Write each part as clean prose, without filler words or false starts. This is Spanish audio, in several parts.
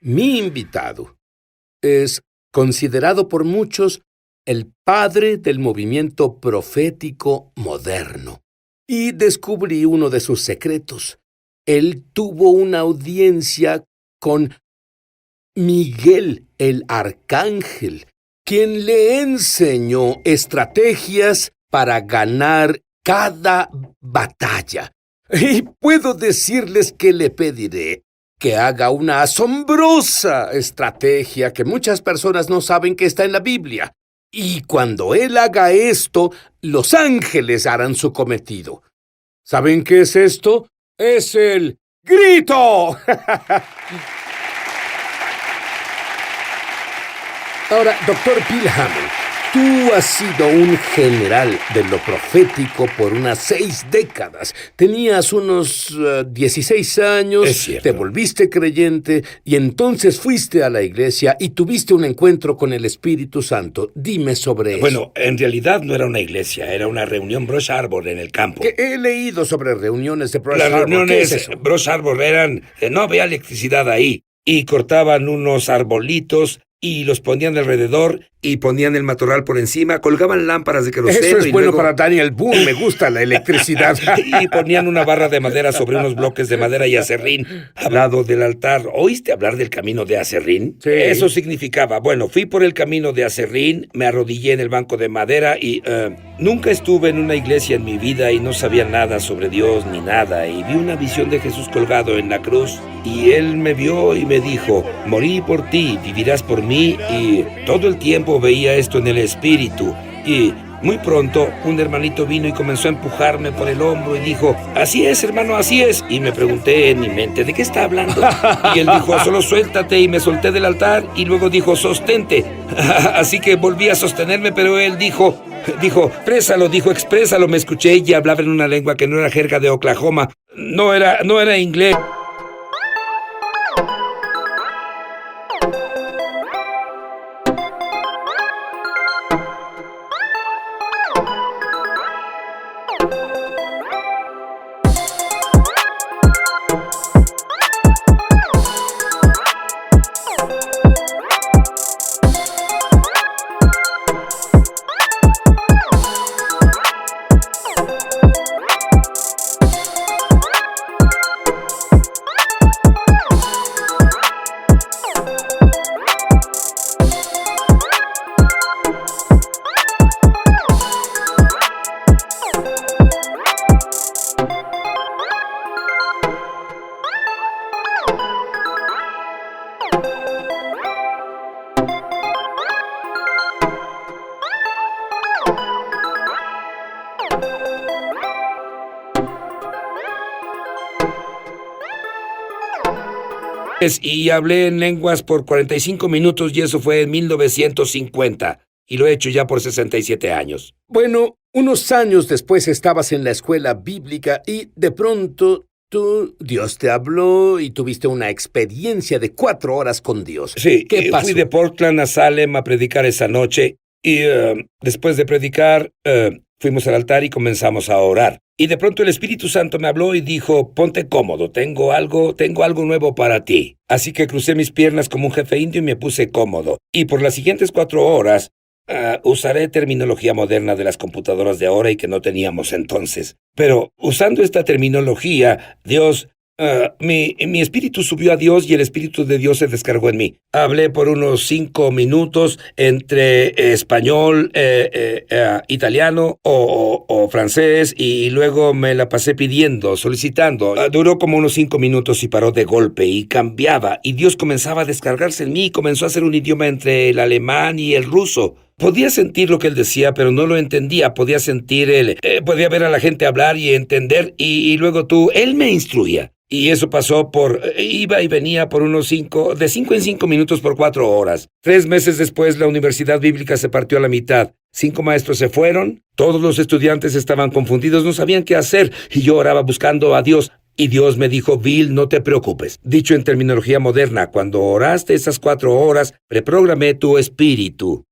Mi invitado es considerado por muchos el padre del movimiento profético moderno. Y descubrí uno de sus secretos. Él tuvo una audiencia con Miguel el Arcángel, quien le enseñó estrategias para ganar cada batalla. Y puedo decirles que le pediré que haga una asombrosa estrategia que muchas personas no saben que está en la Biblia. Y cuando él haga esto, los ángeles harán su cometido. ¿Saben qué es esto? ¡Es el grito! Ahora, Dr. Bill Hamon, tú has sido un general de lo profético por unas 6 décadas. Tenías unos 16 años, Es cierto. te volviste creyente y entonces fuiste a la iglesia y tuviste un encuentro con el Espíritu Santo. Dime sobre eso. Bueno, en realidad no era una iglesia, era una reunión Brush Arbor en el campo. Que he leído sobre reuniones de Brush Las Arbor. ¿Qué reuniones es eso? Brush Arbor eran, no había electricidad ahí, y cortaban unos arbolitos y los ponían alrededor y ponían el matorral por encima, colgaban lámparas de queroseno. Eso es y bueno luego- para Daniel Boone, me gusta la electricidad. y ponían una barra de madera sobre unos bloques de madera y acerrín al lado del altar. ¿Oíste hablar del camino de acerrín? Sí. Eso significaba, bueno, fui por el camino de acerrín, me arrodillé en el banco de madera y nunca estuve en una iglesia en mi vida y no sabía nada sobre Dios ni nada, y vi una visión de Jesús colgado en la cruz y él me vio y me dijo: morí por ti, vivirás por mí, y todo el tiempo veía esto en el espíritu. Y muy pronto un hermanito vino y comenzó a empujarme por el hombro y dijo: así es, hermano, así es. Y me pregunté en mi mente: ¿de qué está hablando? Y él dijo: solo suéltate. Y me solté del altar y luego dijo: sostente. Así que volví a sostenerme, pero él dijo, exprésalo, exprésalo. Me escuché y hablaba en una lengua que no era jerga de Oklahoma. No era inglés. Y hablé en lenguas por 45 minutos y eso fue en 1950. Y lo he hecho ya por 67 años. Bueno, unos años después estabas en la escuela bíblica y de pronto Dios te habló y tuviste una experiencia de 4 horas con Dios. Sí, ¿Qué pasó? fui de Portland a Salem a predicar esa noche y después de predicar fuimos al altar y comenzamos a orar. Y de pronto el Espíritu Santo me habló y dijo: ponte cómodo, tengo algo nuevo para ti. Así que crucé mis piernas como un jefe indio y me puse cómodo. Y por las siguientes 4 horas usaré terminología moderna de las computadoras de ahora y que no teníamos entonces. Pero usando esta terminología, Dios... mi espíritu subió a Dios y el Espíritu de Dios se descargó en mí. Hablé por unos 5 minutos entre español, italiano o francés, y luego me la pasé pidiendo, solicitando. Duró como unos 5 minutos y paró de golpe y cambiaba, y Dios comenzaba a descargarse en mí y comenzó a hacer un idioma entre el alemán y el ruso. Podía sentir lo que él decía, pero no lo entendía. Podía sentir podía ver a la gente hablar y entender, y luego él me instruía. Y eso pasó iba y venía por unos 5 en 5 minutos por 4 horas. 3 meses después, la universidad bíblica se partió a la mitad. 5 maestros se fueron, todos los estudiantes estaban confundidos, no sabían qué hacer, y yo oraba buscando a Dios. Y Dios me dijo: Bill, no te preocupes. Dicho en terminología moderna, cuando oraste esas 4 horas, reprogramé tu espíritu.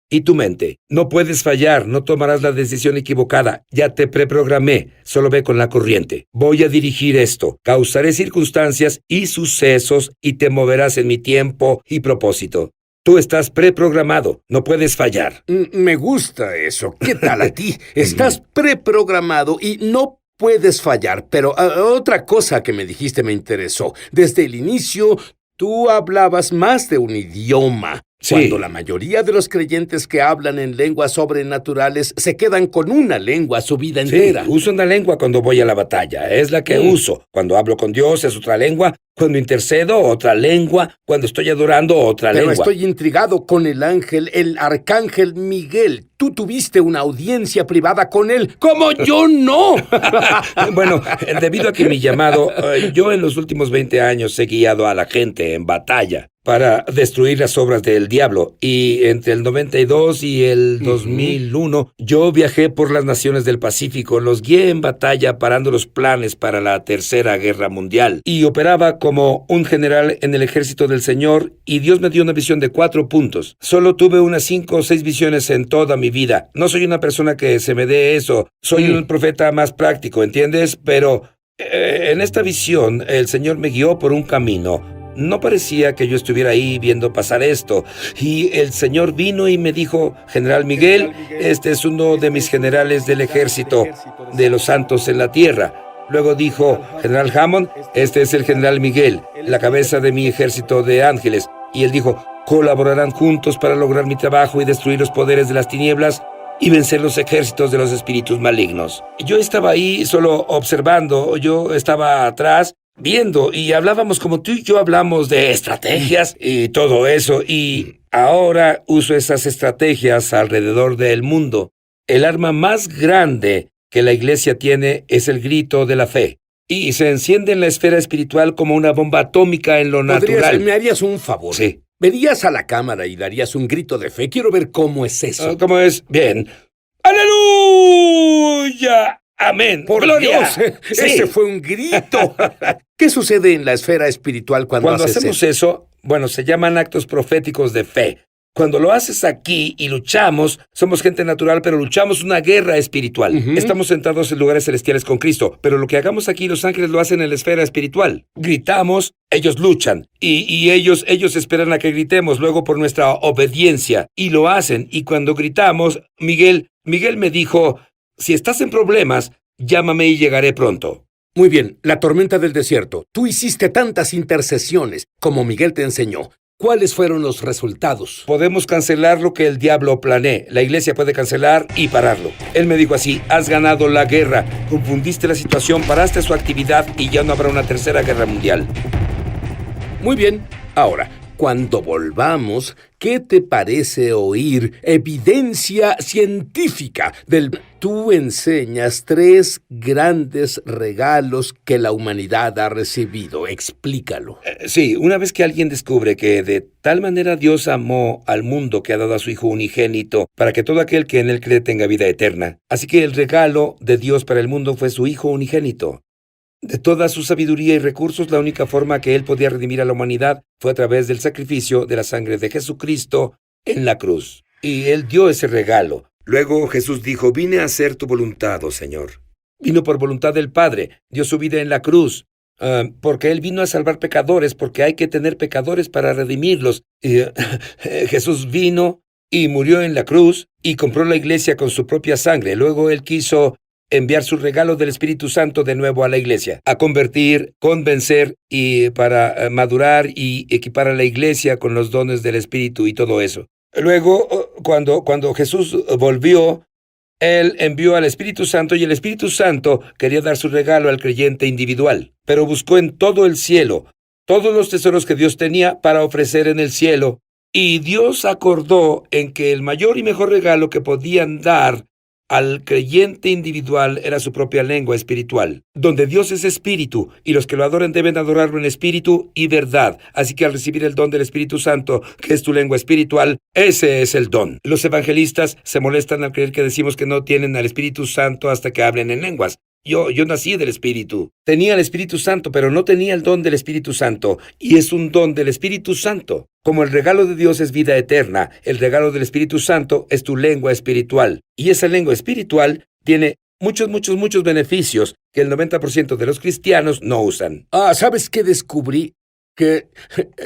y tu mente. No puedes fallar, no tomarás la decisión equivocada. Ya te preprogramé, solo ve con la corriente. Voy a dirigir esto, causaré circunstancias y sucesos y te moverás en mi tiempo y propósito. Tú estás preprogramado, no puedes fallar. Me gusta eso. ¿Qué tal a ti? Estás preprogramado y no puedes fallar. Pero otra cosa que me dijiste me interesó. Desde el inicio, tú hablabas más de un idioma. Sí. Cuando la mayoría de los creyentes que hablan en lenguas sobrenaturales se quedan con una lengua su vida entera. Sí, uso una lengua cuando voy a la batalla, es la que uso. Cuando hablo con Dios es otra lengua, cuando intercedo otra lengua, cuando estoy adorando otra Pero lengua. estoy intrigado con el ángel, el arcángel Miguel. Tú tuviste una audiencia privada con él, como yo no. Bueno, debido a que mi llamado, yo en los últimos 20 años he guiado a la gente en batalla para destruir las obras del diablo. Y entre el 92 y el 2001, yo viajé por las naciones del Pacífico, los guié en batalla parando los planes para la Tercera Guerra Mundial. Y operaba como un general en el ejército del Señor, y Dios me dio una visión de 4 puntos. Solo tuve unas 5 o 6 visiones en toda mi vida. No soy una persona que se me dé eso. Soy un profeta más práctico, ¿entiendes? Pero en esta visión, el Señor me guió por un camino. No parecía que yo estuviera ahí viendo pasar esto. Y el Señor vino y me dijo: General Miguel, este es uno de mis generales del ejército de los santos en la tierra. Luego dijo: General Hammond, este es el General Miguel, la cabeza de mi ejército de ángeles. Y él dijo: colaborarán juntos para lograr mi trabajo y destruir los poderes de las tinieblas y vencer los ejércitos de los espíritus malignos. Yo estaba ahí solo observando, yo estaba atrás viendo, y hablábamos como tú y yo hablamos de estrategias y todo eso, y ahora uso esas estrategias alrededor del mundo. El arma más grande que la iglesia tiene es el grito de la fe, y se enciende en la esfera espiritual como una bomba atómica en lo natural. ¿Me harías un favor? Sí. Verías a la cámara y darías un grito de fe. Quiero ver cómo es eso. ¿Cómo es? Bien. ¡Aleluya! ¡Amén! ¡Por ¡Gloria! Dios! Ese fue un grito. ¿Qué sucede en la esfera espiritual cuando hacemos eso? Bueno, se llaman actos proféticos de fe. Cuando lo haces aquí y luchamos, somos gente natural, pero luchamos una guerra espiritual. Estamos sentados en lugares celestiales con Cristo, pero lo que hagamos aquí, los ángeles lo hacen en la esfera espiritual. Gritamos, ellos luchan, y ellos esperan a que gritemos, luego por nuestra obediencia, y lo hacen. Y cuando gritamos, Miguel me dijo: si estás en problemas, llámame y llegaré pronto. Muy bien, la tormenta del desierto. Tú hiciste tantas intercesiones como Miguel te enseñó. ¿Cuáles fueron los resultados? Podemos cancelar lo que el diablo planee. La iglesia puede cancelar y pararlo. Él me dijo así: has ganado la guerra, confundiste la situación, paraste su actividad y ya no habrá una tercera guerra mundial. Muy bien. Ahora, cuando volvamos, ¿qué te parece oír evidencia científica del... Tú enseñas 3 grandes regalos que la humanidad ha recibido. Explícalo. Sí, una vez que alguien descubre que de tal manera Dios amó al mundo que ha dado a su Hijo unigénito para que todo aquel que en él cree tenga vida eterna. Así que el regalo de Dios para el mundo fue su Hijo unigénito. De toda su sabiduría y recursos, la única forma que él podía redimir a la humanidad fue a través del sacrificio de la sangre de Jesucristo en la cruz. Y él dio ese regalo. Luego Jesús dijo: vine a hacer tu voluntad, oh Señor. Vino por voluntad del Padre, dio su vida en la cruz, porque él vino a salvar pecadores, porque hay que tener pecadores para redimirlos. Jesús vino y murió en la cruz y compró la iglesia con su propia sangre. Luego él quiso enviar su regalo del Espíritu Santo de nuevo a la iglesia, a convertir, convencer y para madurar y equipar a la iglesia con los dones del Espíritu y todo eso. Luego, cuando Jesús volvió, él envió al Espíritu Santo, y el Espíritu Santo quería dar su regalo al creyente individual, pero buscó en todo el cielo todos los tesoros que Dios tenía para ofrecer en el cielo, y Dios acordó en que el mayor y mejor regalo que podían dar al creyente individual era su propia lengua espiritual, donde Dios es espíritu, y los que lo adoren deben adorarlo en espíritu y verdad. Así que al recibir el don del Espíritu Santo, que es tu lengua espiritual, ese es el don. Los evangelistas se molestan al creer que decimos que no tienen al Espíritu Santo hasta que hablen en lenguas. Yo nací del Espíritu. Tenía el Espíritu Santo, pero no tenía el don del Espíritu Santo. Y es un don del Espíritu Santo. Como el regalo de Dios es vida eterna, el regalo del Espíritu Santo es tu lengua espiritual. Y esa lengua espiritual tiene muchos beneficios que el 90% de los cristianos no usan. ¿Sabes qué descubrí? Que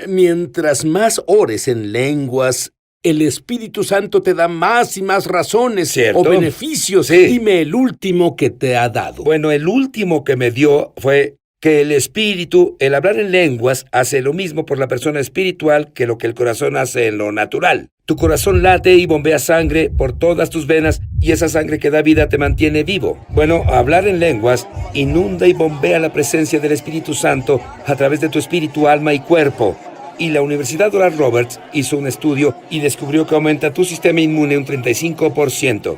mientras más ores en lenguas, el Espíritu Santo te da más y más razones ¿Cierto? o beneficios. Sí. Dime el último que te ha dado. Bueno, el último que me dio fue que el espíritu, el hablar en lenguas, hace lo mismo por la persona espiritual que lo que el corazón hace en lo natural. Tu corazón late y bombea sangre por todas tus venas y esa sangre que da vida te mantiene vivo. Bueno, hablar en lenguas inunda y bombea la presencia del Espíritu Santo a través de tu espíritu, alma y cuerpo. Y la Universidad Oral Roberts hizo un estudio y descubrió que aumenta tu sistema inmune un 35%.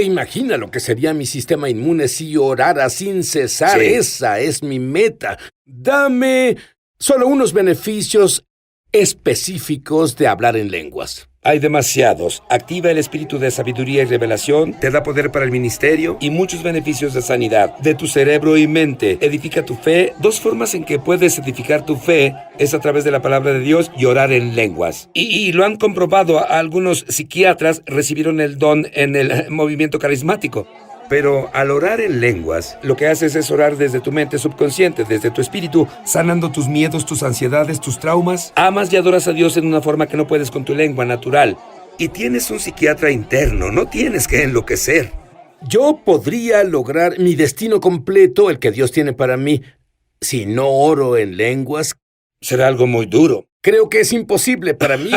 Imagina lo que sería mi sistema inmune si orara sin cesar. Sí. Esa es mi meta. Dame solo unos beneficios específicos de hablar en lenguas. Hay demasiados. Activa el espíritu de sabiduría y revelación, te da poder para el ministerio y muchos beneficios de sanidad de tu cerebro y mente. Edifica tu fe. 2 formas en que puedes edificar tu fe es a través de la palabra de Dios y orar en lenguas. Y lo han comprobado. Algunos psiquiatras recibieron el don en el movimiento carismático. Pero al orar en lenguas, lo que haces es orar desde tu mente subconsciente, desde tu espíritu, sanando tus miedos, tus ansiedades, tus traumas. Amas y adoras a Dios en una forma que no puedes con tu lengua natural. Y tienes un psiquiatra interno, no tienes que enloquecer. Yo podría lograr mi destino completo, el que Dios tiene para mí, si no oro en lenguas. Será algo muy duro. Creo que es imposible para mí.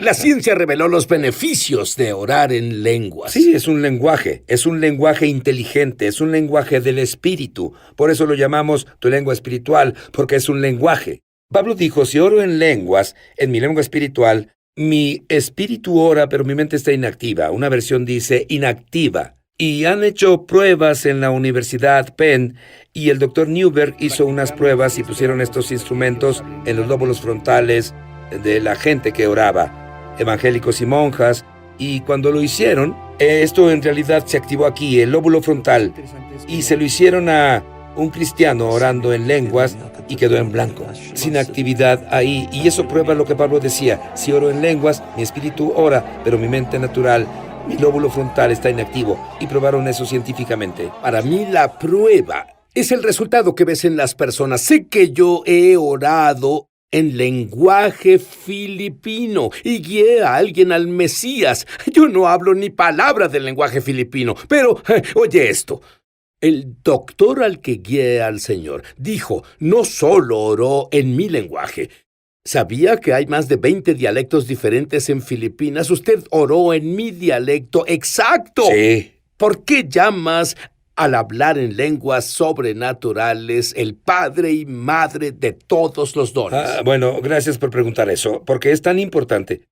La ciencia reveló los beneficios de orar en lenguas. Sí, es un lenguaje inteligente, es un lenguaje del espíritu. Por eso lo llamamos tu lengua espiritual, porque es un lenguaje. Pablo dijo, si oro en lenguas, en mi lengua espiritual, mi espíritu ora, pero mi mente está inactiva. Una versión dice inactiva. Y han hecho pruebas en la Universidad Penn y el Dr. Newberg hizo unas pruebas y pusieron estos instrumentos en los lóbulos frontales de la gente que oraba, evangélicos y monjas, y cuando lo hicieron, esto en realidad se activó aquí, el lóbulo frontal, y se lo hicieron a un cristiano orando en lenguas y quedó en blanco, sin actividad ahí, y eso prueba lo que Pablo decía, si oro en lenguas, mi espíritu ora, pero mi mente natural, mi lóbulo frontal está inactivo, y probaron eso científicamente. Para mí la prueba es el resultado que ves en las personas. Sé que yo he orado en lenguaje filipino y guié a alguien al Mesías. Yo no hablo ni palabra del lenguaje filipino, pero oye esto. El doctor al que guié al Señor dijo, no solo oró en mi lenguaje. ¿Sabía que hay más de 20 dialectos diferentes en Filipinas? Usted oró en mi dialecto exacto. Sí. ¿Por qué llamas al hablar en lenguas sobrenaturales el padre y madre de todos los dones? Bueno, gracias por preguntar eso, porque es tan importante.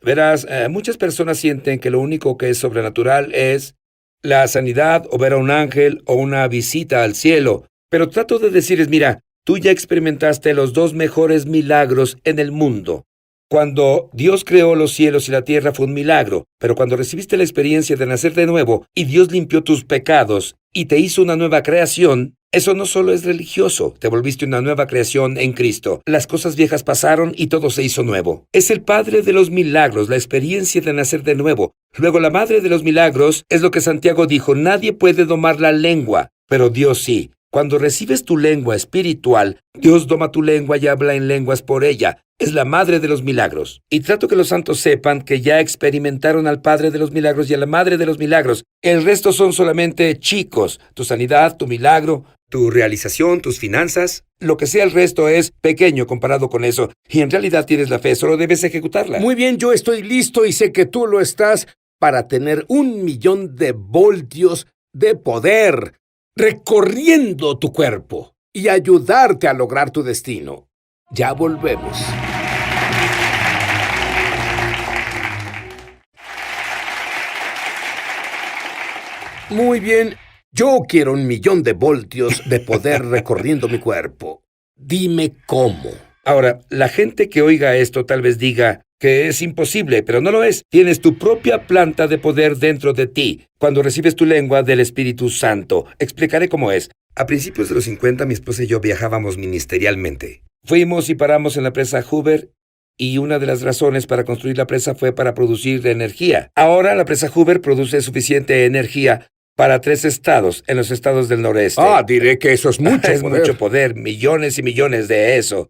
Verás, muchas personas sienten que lo único que es sobrenatural es la sanidad o ver a un ángel o una visita al cielo. Pero trato de decirles, mira, tú ya experimentaste los 2 mejores milagros en el mundo. Cuando Dios creó los cielos y la tierra fue un milagro, pero cuando recibiste la experiencia de nacer de nuevo y Dios limpió tus pecados y te hizo una nueva creación, eso no solo es religioso, te volviste una nueva creación en Cristo. Las cosas viejas pasaron y todo se hizo nuevo. Es el Padre de los milagros, la experiencia de nacer de nuevo. Luego la Madre de los milagros es lo que Santiago dijo, nadie puede domar la lengua, pero Dios sí. Cuando recibes tu lengua espiritual, Dios doma tu lengua y habla en lenguas por ella. Es la madre de los milagros. Y trato que los santos sepan que ya experimentaron al Padre de los milagros y a la Madre de los milagros. El resto son solamente chicos. Tu sanidad, tu milagro, tu realización, tus finanzas. Lo que sea el resto es pequeño comparado con eso. Y en realidad tienes la fe, solo debes ejecutarla. Muy bien, yo estoy listo y sé que tú lo estás para tener 1,000,000 de voltios de poder recorriendo tu cuerpo y ayudarte a lograr tu destino. Ya volvemos. Muy bien, yo quiero 1,000,000 de voltios de poder recorriendo mi cuerpo. Dime cómo. Ahora, la gente que oiga esto tal vez diga que es imposible, pero no lo es. Tienes tu propia planta de poder dentro de ti cuando recibes tu lengua del Espíritu Santo. Explicaré cómo es. A principios de los 50, mi esposa y yo viajábamos ministerialmente. Fuimos y paramos en la presa Hoover, y una de las razones para construir la presa fue para producir energía. Ahora la presa Hoover produce suficiente energía para 3 estados en los estados del noreste. Diré que eso es mucho Es poder. mucho poder, millones y millones de eso.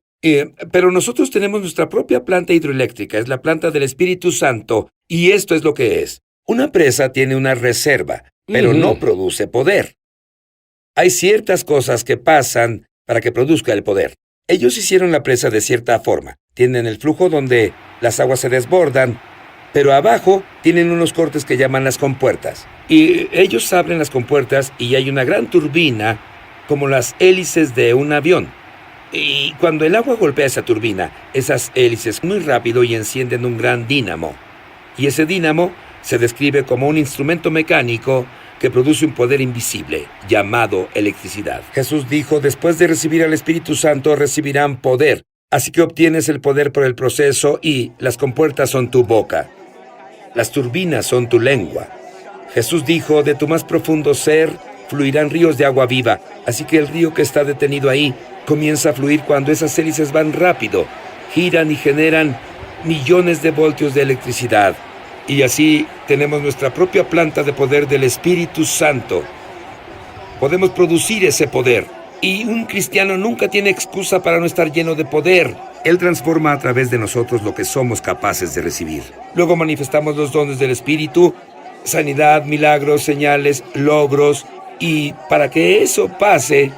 Pero nosotros tenemos nuestra propia planta hidroeléctrica, es la planta del Espíritu Santo, y esto es lo que es. Una presa tiene una reserva, pero no produce poder. Hay ciertas cosas que pasan para que produzca el poder. Ellos hicieron la presa de cierta forma. Tienen el flujo donde las aguas se desbordan, pero abajo tienen unos cortes que llaman las compuertas. Y ellos abren las compuertas y hay una gran turbina, como las hélices de un avión. Y cuando el agua golpea esa turbina, esas hélices muy rápido y encienden un gran dínamo. Y ese dínamo se describe como un instrumento mecánico que produce un poder invisible, llamado electricidad. Jesús dijo, después de recibir al Espíritu Santo, recibirán poder. Así que obtienes el poder por el proceso y las compuertas son tu boca. Las turbinas son tu lengua. Jesús dijo, de tu más profundo ser fluirán ríos de agua viva. Así que el río que está detenido ahí comienza a fluir cuando esas hélices van rápido, giran y generan millones de voltios de electricidad. Y así tenemos nuestra propia planta de poder del Espíritu Santo. Podemos producir ese poder. Y un cristiano nunca tiene excusa para no estar lleno de poder. Él transforma a través de nosotros lo que somos capaces de recibir. Luego manifestamos los dones del Espíritu, sanidad, milagros, señales, logros. Y para que eso pase,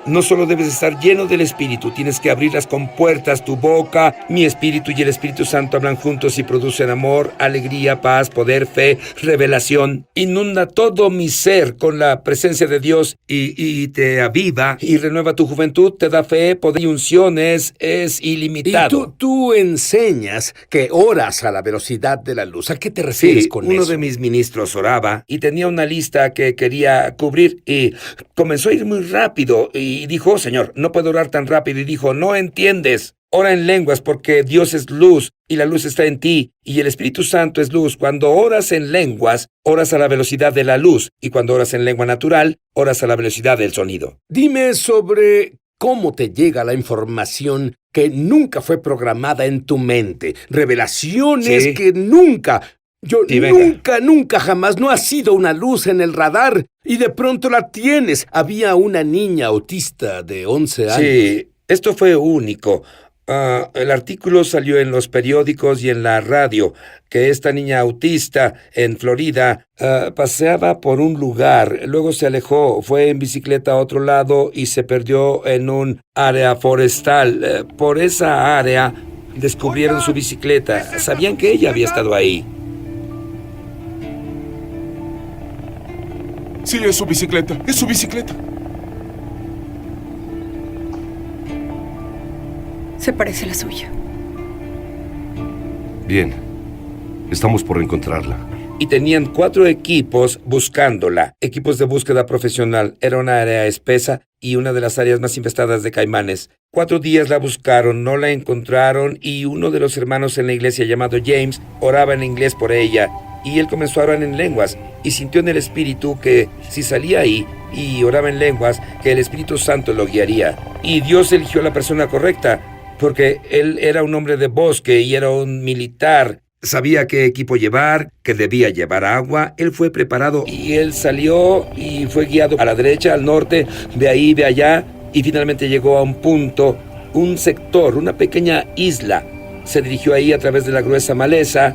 no solo debes estar lleno del Espíritu, tienes que abrir las compuertas, tu boca. Mi Espíritu y el Espíritu Santo hablan juntos y producen amor, alegría, paz, poder, fe, revelación. Inunda todo mi ser con la presencia de Dios y te aviva y renueva tu juventud, te da fe, poder y unciones, es ilimitado. Y tú enseñas que oras a la velocidad de la luz. ¿A qué te refieres con eso? Uno de mis ministros oraba y tenía una lista que quería cubrir y comenzó a ir muy rápido y dijo, Señor, no puedo orar tan rápido. Y dijo, no entiendes. Ora en lenguas porque Dios es luz y la luz está en ti y el Espíritu Santo es luz. Cuando oras en lenguas, oras a la velocidad de la luz y cuando oras en lengua natural, oras a la velocidad del sonido. Dime sobre cómo te llega la información que nunca fue programada en tu mente. Revelaciones que nunca... Nunca jamás no ha sido una luz en el radar y de pronto la tienes. Había una niña autista de 11 años. Sí, esto fue único. El artículo salió en los periódicos y en la radio, que esta niña autista en Florida paseaba por un lugar, luego se alejó, fue en bicicleta a otro lado y se perdió en un área forestal. Por esa área descubrieron su bicicleta. Sabían que ella había estado ahí. Sí, es su bicicleta. Es su bicicleta. Se parece a la suya. Bien. Estamos por encontrarla. Y tenían 4 equipos buscándola. Equipos de búsqueda profesional. Era una área espesa y una de las áreas más infestadas de caimanes. 4 días la buscaron, no la encontraron y uno de los hermanos en la iglesia llamado James oraba en inglés por ella. Y él comenzó a orar en lenguas y sintió en el Espíritu que si salía ahí y oraba en lenguas, que el Espíritu Santo lo guiaría. Y Dios eligió a la persona correcta, porque él era un hombre de bosque y era un militar. Sabía qué equipo llevar, que debía llevar agua. Él fue preparado y él salió y fue guiado a la derecha, al norte, de ahí, de allá, y finalmente llegó a un punto, un sector, una pequeña isla. Se dirigió ahí a través de la gruesa maleza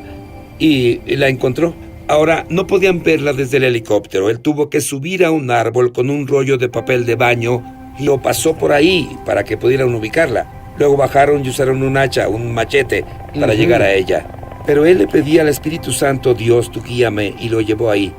y la encontró. Ahora, no podían verla desde el helicóptero. Él tuvo que subir a un árbol con un rollo de papel de baño y lo pasó por ahí para que pudieran ubicarla. Luego bajaron y usaron un hacha, un machete, para llegar a ella. Pero él le pedía al Espíritu Santo, Dios, tú guíame, y lo llevó ahí.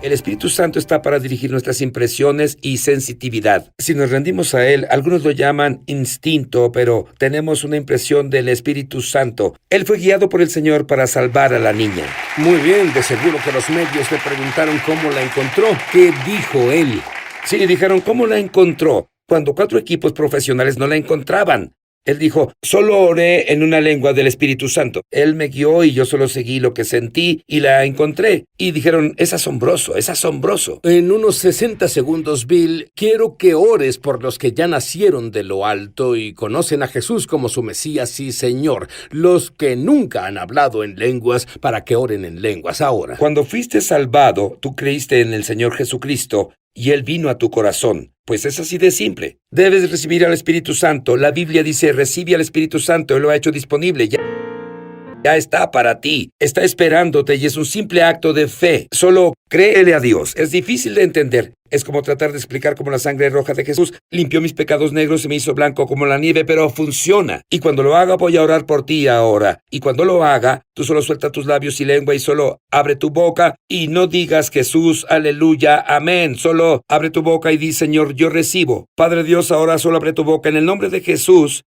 El Espíritu Santo está para dirigir nuestras impresiones y sensitividad. Si nos rendimos a Él, algunos lo llaman instinto, pero tenemos una impresión del Espíritu Santo. Él fue guiado por el Señor para salvar a la niña. Muy bien, de seguro que los medios le preguntaron cómo la encontró. ¿Qué dijo él? Sí, dijeron, ¿cómo la encontró? Cuando 4 equipos profesionales no la encontraban. Él dijo, solo oré en una lengua del Espíritu Santo. Él me guió y yo solo seguí lo que sentí y la encontré. Y dijeron, es asombroso, es asombroso. En unos 60 segundos, Bill, quiero que ores por los que ya nacieron de lo alto y conocen a Jesús como su Mesías y Señor. Los que nunca han hablado en lenguas, para que oren en lenguas ahora. Cuando fuiste salvado, tú creíste en el Señor Jesucristo y Él vino a tu corazón. Pues es así de simple. Debes recibir al Espíritu Santo. La Biblia dice, recibe al Espíritu Santo. Él lo ha hecho disponible. Ya está para ti. Está esperándote y es un simple acto de fe. Solo créele a Dios. Es difícil de entender. Es como tratar de explicar cómo la sangre roja de Jesús limpió mis pecados negros y me hizo blanco como la nieve, pero funciona. Y cuando lo haga, voy a orar por ti ahora. Y cuando lo haga, tú solo suelta tus labios y lengua y solo abre tu boca y no digas Jesús, aleluya, amén. Solo abre tu boca y di, Señor, yo recibo. Padre Dios, ahora solo abre tu boca en el nombre de Jesús,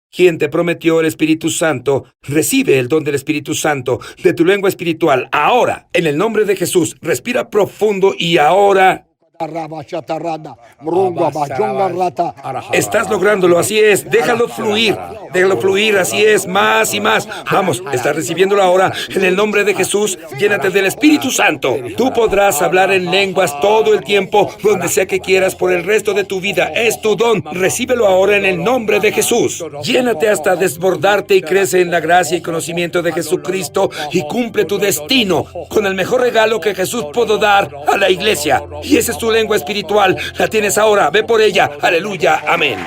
quien te prometió el Espíritu Santo. Recibe el don del Espíritu Santo de tu lengua espiritual. Ahora, en el nombre de Jesús, respira profundo y ahora... Estás lográndolo, así es. Déjalo fluir, así es, más y más. Vamos, estás recibiéndolo ahora. En el nombre de Jesús, llénate del Espíritu Santo. Tú podrás hablar en lenguas todo el tiempo, donde sea que quieras, por el resto de tu vida. Es tu don. Recíbelo ahora en el nombre de Jesús. Llénate hasta desbordarte y crece en la gracia y conocimiento de Jesucristo y cumple tu destino con el mejor regalo que Jesús pudo dar a la iglesia. Y esa es tu lengua espiritual. La tienes ahora. Ve por ella. Aleluya. Amén.